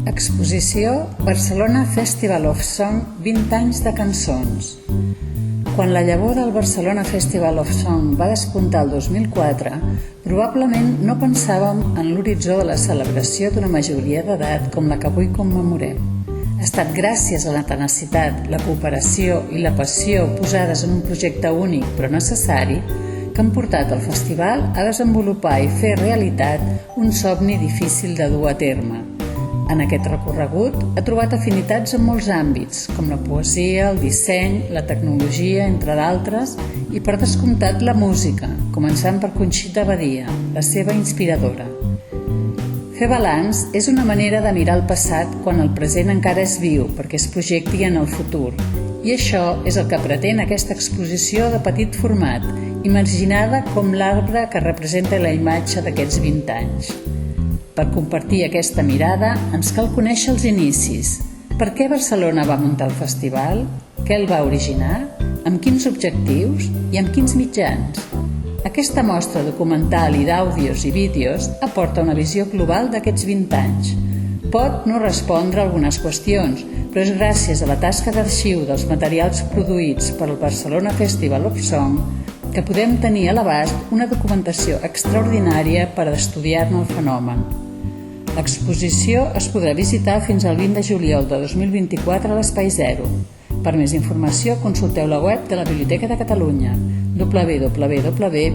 Exposició Barcelona Festival of Song 20 anys de cançons. Quan la llavor del Barcelona Festival of Song va despuntar el 2004, probablement no pensàvem en l'horitzó de la celebració d'una majoria d'edat com la que avui commemorem. Ha estat gràcies a la tenacitat, la cooperació i la passió posades en un projecte únic però necessari que han portat el festival a desenvolupar i fer realitat un somni difícil de dur a terme. En aquest recorregut ha trobat afinitats en molts àmbits, com la poesia, el disseny, la tecnologia, entre d'altres, i per descomptat la música, començant per Conxita Badia, la seva inspiradora. Fer balanç és una manera de mirar el passat quan el present encara és viu, perquè es projecti en el futur. I això és el que pretén aquesta exposició de petit format, imaginada com l'arbre que representa la imatge d'aquests 20 anys. Per compartir aquesta mirada ens cal conèixer els inicis. Per què Barcelona va muntar el festival? Què el va originar? Amb quins objectius? I amb quins mitjans? Aquesta mostra documental i d'àudios i vídeos aporta una visió global d'aquests 20 anys. Pot no respondre a algunes qüestions, però és gràcies a la tasca d'arxiu dels materials produïts per el Barcelona Festival of Song que podem tenir a l'abast una documentació extraordinària per estudiar-ne el fenomen. L'exposició es podrà visitar fins al 20 de juliol de 2024 a l'Espai Zero. Per més informació, consulteu la web de la Biblioteca de Catalunya, www.bnc.cat.